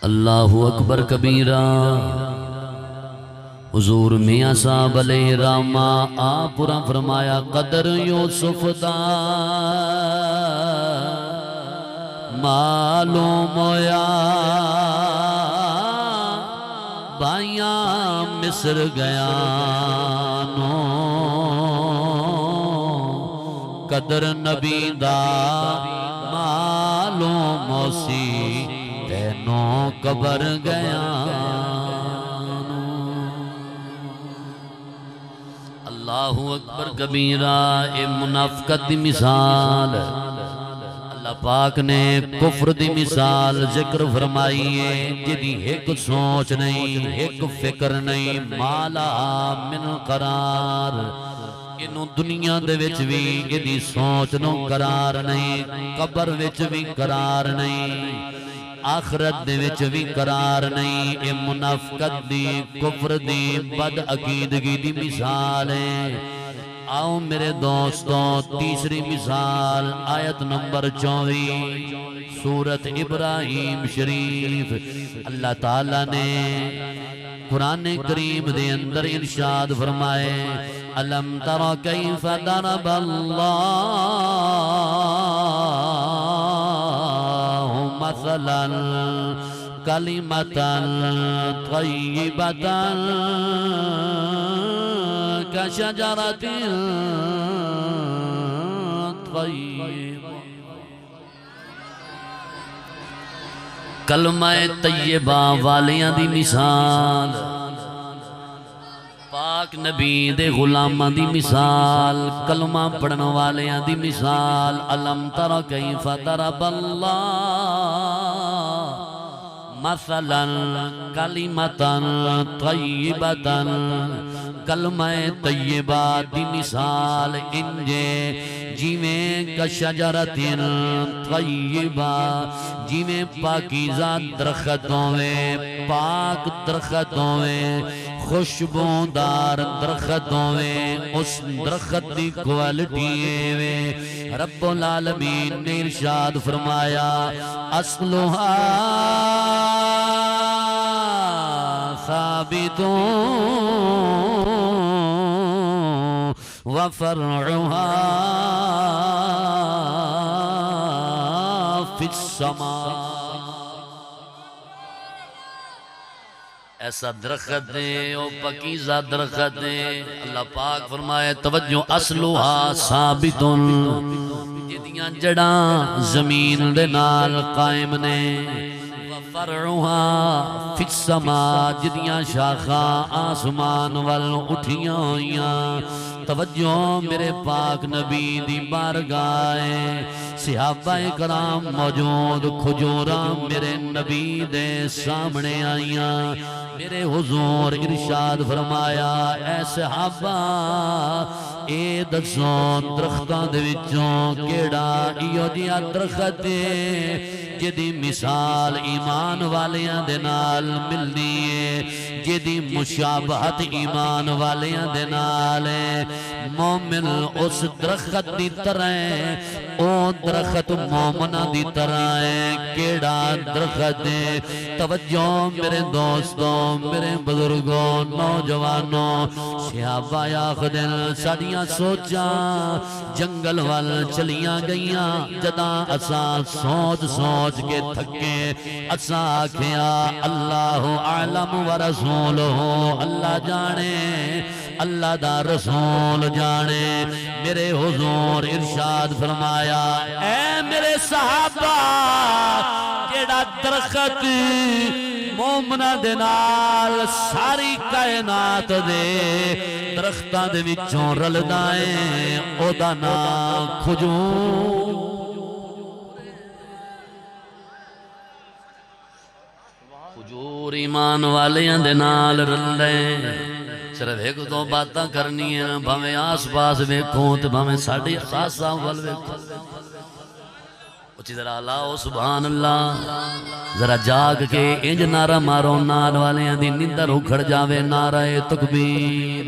اللہ اکبر کبیرہ۔ حضور میاں صاحب علیہ رحمہ آپ پورا فرمایا قدر یوسف دا معلوم ہویا بھائیاں مصر گیا نو قدر نبی دا معلوم ہوسی تینوں قبر گیا اللہ اکبر کبیرہ۔ اے منافقت دی مثال اللہ پاک نے کفر دی مثال ذکر فرمائی ہے جدی ایک سوچ نہیں ایک فکر نہیں مالا من قرار۔ انہوں دنیا دے وچ بھی ایدی سوچ نو قرار نہیں، قبر وچ بھی قرار نہیں، آخرت دے وچ بھی قرار نہیں۔ اے منافقت دی کفر دی بد عقیدگی دی مثال ہے۔ آؤ میرے دوستوں تیسری مثال آیت نمبر 24 سورت ابراہیم شریف۔ اللہ تعالیٰ نے قرآن کریم دے اندر ارشاد فرمائے الم تر کیف ضرب اللہ مثلا کلمتا طیبتا کشجرت طیبہ۔ کلمہ طیبہ والیاں دی مثال، پاک نبی دے غلاماں دی مثال، کلمہ پڑھن والیاں دی مثال۔ الم تر کیف ضرب اللہ مثلا کلمتا طیبتا، کلمہ طیبہ دی مثال انجے جیویں کشجرت طیبہ، جیویں پاکیزہ درختوں میں پاک درختوں میں خوشبودار درختوں میں اس درخت دی کوالٹی میں رب العالمین نے ارشاد فرمایا اصلها ثابتوں وفرعها فی السماء۔ ایسا درخت دے او پاکیزہ درخت دے، اللہ پاک فرمائے توجہ اصلها ثابتن، جدیاں جڑاں زمین دے نال قائم نے، وفرعها فی السماء، جدیاں شاخاں آسمان وال اٹھیاں ہویاں۔ توجہ میرے پاک نبی دی بارگاہ، صحابہ کرام موجود، کھجوراں میرے نبی دے سامنے آئیاں، میرے حضور ارشاد فرمایا اے صحابہ اے دسو درختاں دے وچوں کیڑا ایو جیا درخت جدی مثال ایمان والیاں دے نال ملنی ہے، جدی مشابہت ایمان والیاں دے نال ہے۔ مومن اس درخت دی طرح ہے، او درخت مومنہ دی طرح ہے، کیڑا درخت ہے۔ توجہ میرے دوستوں میرے بزرگوں نوجوانوں صحابہ آخدن ساڑیاں سوچاں جنگل وال چلیاں گئیاں، جداں اساں سوچ سوچ کے تھکے اساں آکھیا اللہ اعلم و رسولہ، اللہ جانے اللہ دا رسول جانے۔ میرے حضور ارشاد فرمایا اے میرے صحابہ کیڑا درخت مومنہ دے نال ساری کائنات دے درختاں دے وچوں رلدائیں، او دا نام کھجور۔ کھجور ایمان والیاں دے نال رلدائیں، صرف ایک دو باتاں کرنی ہیں، بھامیں آس پاس ویکھوں تے بھامیں ساڑھی خاصاں وال ویکھوں۔ اچھی ذرا لاؤ سبحان اللہ، ذرا جاگ کے انج نعرہ مارو نال والیاں دی نیندر اکھڑ جاوے، نعرہ تکبیر،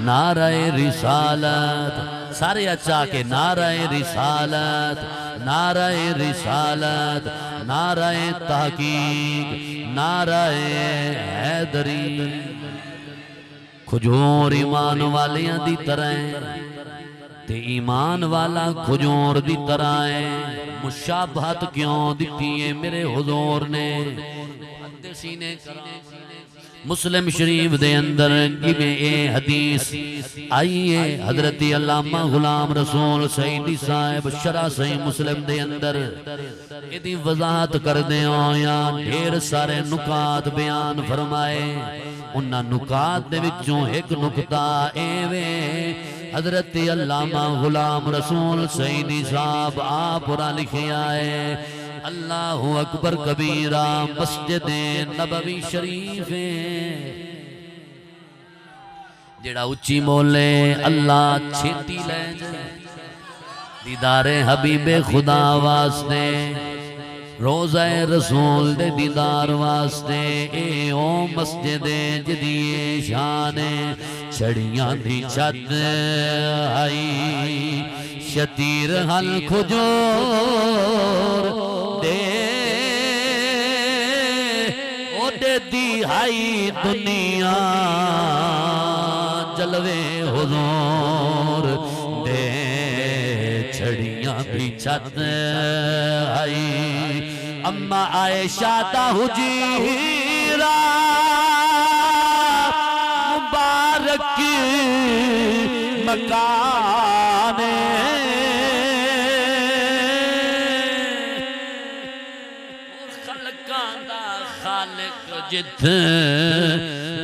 نعرہ رسالت، سارے اچھا کے نعرہ رسالت، نعرہ رسالت، نعرہ تحقیق، نعرہ حیدری۔ کھجور ایمان والیاں دی طرح تے ایمان والا کھجور دی طرح ہے۔ مشابہت کیوں دیتی ہے میرے حضور نے؟ محدثین کرام مسلم شریف دے اندر جویں اے حدیث آئیے حضرت علامہ غلام رسول سعیدی صاحب شرح صحیح مسلم دے اندر ایدی وضاحت کر دے آیا، ڈھیر سارے نکات بیان فرمائے۔ انہاں نکات دے وچوں ایک نکتہ ایوے حضرت علامہ غلام رسول سعیدی صاحب آپ را لکھیا ہے۔ اللہ اکبر کبیرہ مسجد نبوی شریف جڑا اچھی بولے اللہ چھیتی لے جائے، دیدار حبیب خدا واسطے، روزہ رسول دے دیدار واسطے، اے او مسجد جدی شان چھڑیاں دی چھت آئی، شتیر حل کھجور دے او دے دہائی دنیا جلوے حضور دے چھڑیاں بھی چھت آئی، اما عائشہ دا حجیرہ مبارک مکان جت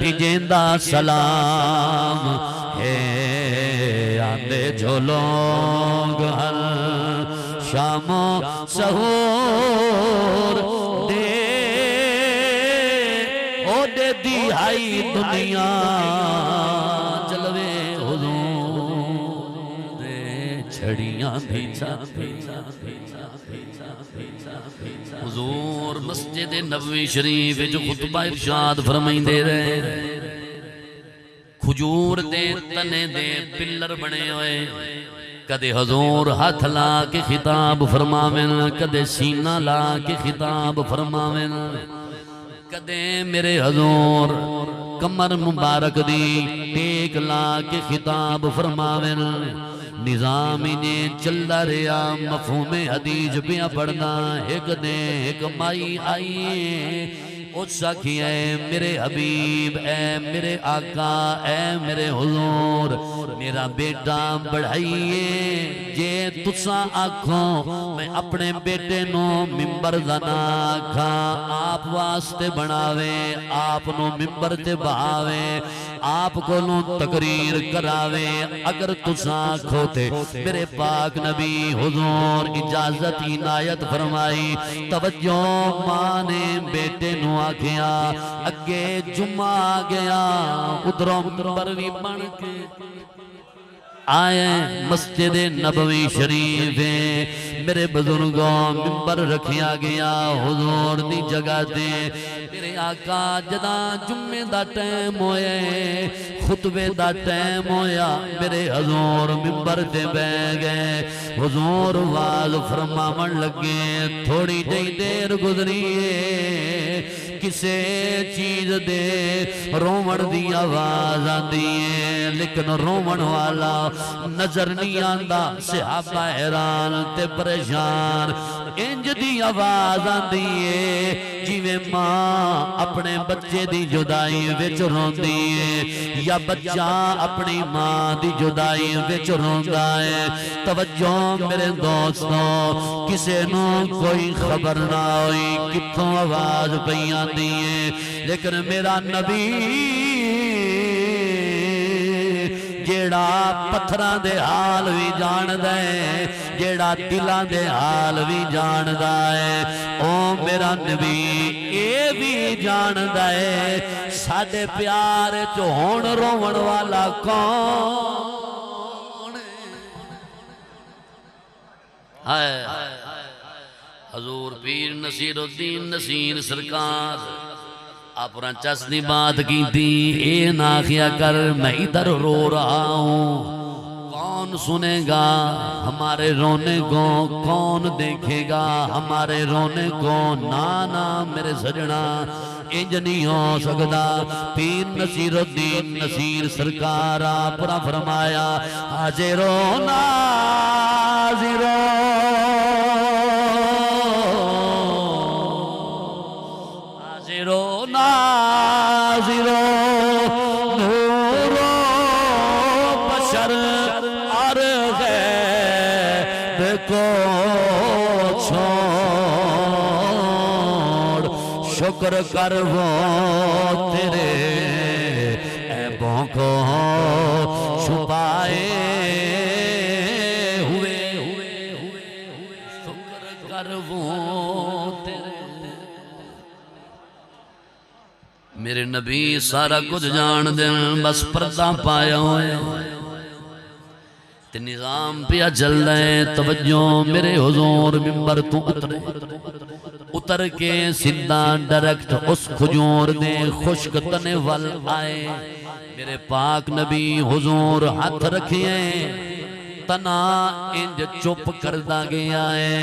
بھیجیندہ سلام ہے، آندے جو لوگ ہر شام و سحور دے او دے دہائی دنیا جلوے حضور دے چھڑیاں بھی چھت حضور مسجد نبوی شریف جو خطبہ ارشاد فرمائیں دے رہے، کھجور دے تنے دے پلر بنے ہوئے، کدے حضور ہاتھ لا کے خطاب فرماویں، کدے سینہ لا کے خطاب فرماویں، کدے میرے حضور کمر مبارک دی ٹیک لا کے خطاب فرماویں۔ نظامی نے چلدا رہا مفہوم حدیث پیا پڑھنا، ایک دے ایک مائی آئیے اس سکھی اے میرے حبیب، اے میرے آقا، اے میرے حضور، میرا بیٹا بڑھائیے جے تساں آکھوں میں اپنے بیٹے نو ممبر دنا آکھا، آپ واسطے بناوے، آپ نو ممبر تے بہاوے، آپ کو نو تقریر کراوے، اگر تساں آکھو تے میرے پاک نبی حضور اجازت عنایت فرمائی۔ توجہ ماں نے بیٹے نو آگیا، اگے جمعہ آگیا، ادھروں ممبر بھی بن کے آئے مسجد نبوی شریف میرے بزرگوں ممبر رکھیا گیا حضور دی جگہ دے، میرے آقا جدا جمعے دا ٹائم ہوئے، خطبے دا ٹائم ہویا، میرے حضور ممبر تے بہ گئے، حضور واز فرماون لگے، تھوڑی جئی دیر گزریے کسے چیز دے رومن دی آواز آندی ہے، لیکن رومن والا نظر نہیں آندا، صحابہ حیران تے پریشان، انج دی آواز آندی ہے جیویں ماں اپنے بچے دی جدائی وچ روندی ہے، یا بچہ اپنی ماں دی جدائی وچ روندا ہے۔ توجہ میرے دوستوں، کسے نو کوئی خبر نہ ہوئی کتھوں آواز پئی آندی ہے، لیکن میرا نبی جیڑا پتھراں دے حال بھی جاندہ ہے، جیڑا دلاں دے حال بھی جاندہ ہے، او میرا نبی اے بھی جاندہ ہے، ساڈے پیار چ ہون روون والا کون ہے؟ حضور پیر نصیر الدین نصیر سرکار آپ رنچس دی بات کی تھی، اے نہ کیا کر میں ادھر رو رہا ہوں، کون کون سنے گا ہمارے رونے کو؟ کون دیکھے گا ہمارے رونے کو؟ نانا میرے سجنا انج نہیں ہو سکتا۔ پیر نصیر الدین نصیر سرکار آپ نے فرمایا حاضرو ناظرو حاضرو ناظرو نورو بشر اور غیب کو چھوڑ شکر کر وہ تیرے عیبوں کو چھپائے ہوئے شکر کر وہ تیرے۔ میرے نبی سارا کچھ جان دیں بس پردہ پایا ہوئے تے نظام پیا چل رہے۔ توجہ میرے حضور منبر تو اتر کے سیدھا ڈائریکٹ اس کھجور دے خشک تنے وال آئے۔ میرے پاک نبی حضور ہاتھ رکھیں تنا انج چپ کردہ گیا ہے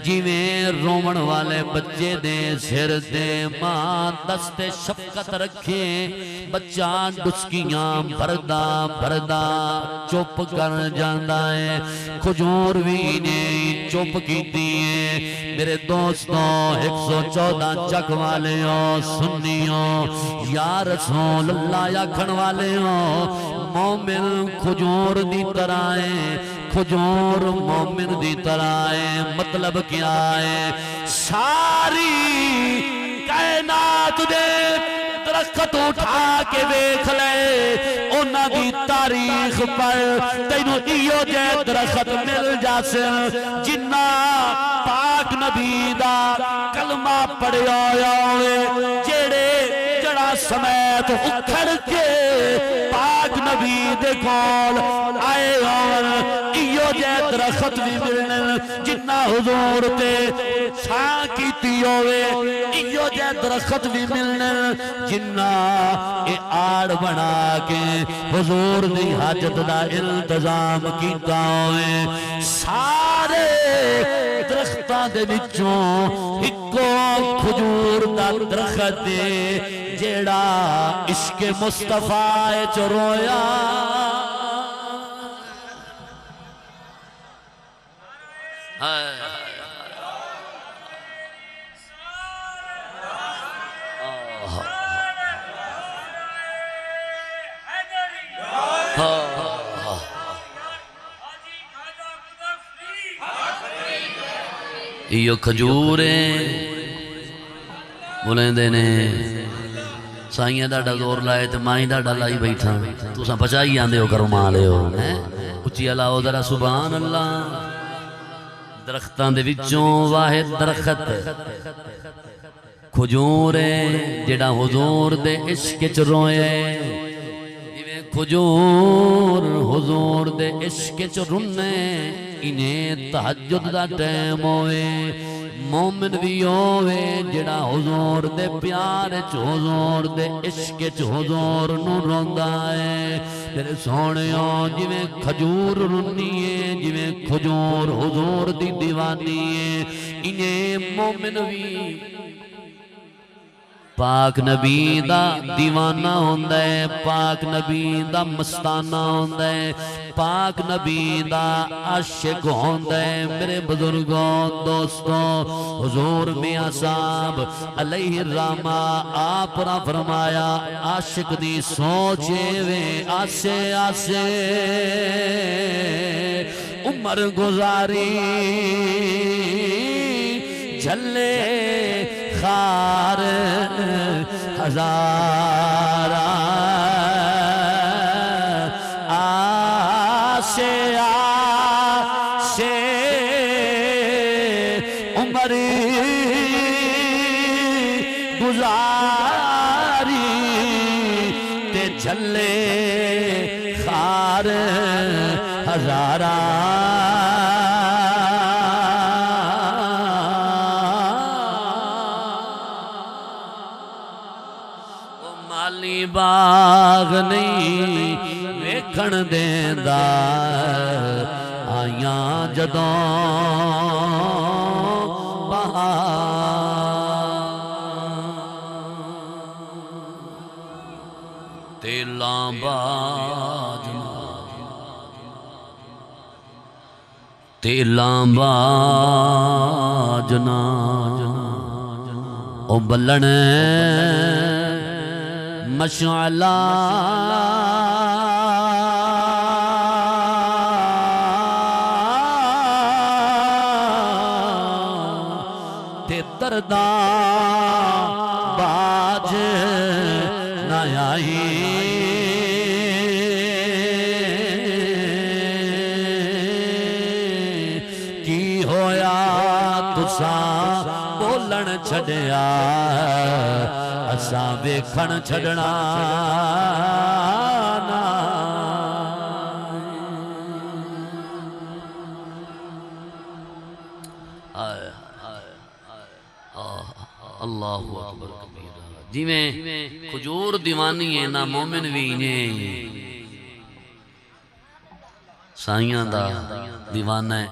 جیویں رومن والے بچے دے سر دے ماں دست شفقت رکھے بچہ ڈسکیاں بھردہ بھردہ چپ کر جاندہ ہے۔ کھجور بھی نے چپ کی دیئے۔ میرے دوستوں 114 چک والے ہو سنیوں یا رسول اللہ یا کھن والے ہو مومن کھجور دی طرح ہے، کھجور مومن دی طرح ہے۔ مطلب کیا ہے؟ ساری کائنات دے درخت اٹھا کے دیکھ لے اونا دی تاریخ پر تینوں ایو جے درخت مل جاسے جنہ پاک نبی دا کلمہ پڑھے آیا ہوئے جیڑے جڑا سمیت اکھڑ کے پاک نبی دے کول آئے اور ایو جے درخت بھی ملنے جنہ حضور تے چھاں کیتی ہوئے ایو جے درخت بھی ملنے جنہ اے آڑ بنا کے حضور دی حاجت دا التزام کیتا ہوئے۔ سارے درختان دے بچوں ایکو کھجور دا درخت دے جیڑا عشق مصطفیٰ چرویا۔ یہ کھجوریں بولیں دینے سائیاں ڈاڈا زور لائے تے مائیں ڈاڈا لائی بیٹھا تو ساں پچائی آندے ہو کرو ماں لے ہو اچھی علاوہ ذرا سبحان اللہ۔ درختان دے وچوں واحد درخت کھجوریں جڑا حضور دے عشق چ روئے کھجور حضور دے عشق چ رنے انہیں تہجد دا ٹیم ہوئے مومن بھی ہوئے جڑا حضور دے پیار چ حضور دے عشق چ حضور نو روندہ ہے۔ میرے سونیوں جویں کھجور رنی ہے جویں کھجور حضور دی دیوانی ہے انہیں مومن بھی پاک نبی دا دیوانہ ہوندہ ہے، پاک نبی دا مستانہ ہوندہ ہے، پاک نبی دا عاشق ہوندہ ہے۔ میرے بزرگوں دوستوں حضور میاں صاحب علیہ الرحمہ آپ نے فرمایا عاشق دی سوچے وے آسے آسے عمر گزاری جھلے خار ہزارہ آسے آسے عمر گزاری تے جھلے خار ہزارہ باغ نہیں ویکھن دیندا آیاں جدوں تیلاں باجنا تیلاں باجنا او بلن مشعلہ تے درداں باج نہ آئی کی ہویا تساں بولن چھڑیا اساں ویکھن چھڑنا نا اللہ اکبر کبیرہ جی میں کھجور دیوانی ہے نا مومن بھی انہیں سائیاں دا دیوانہ ہے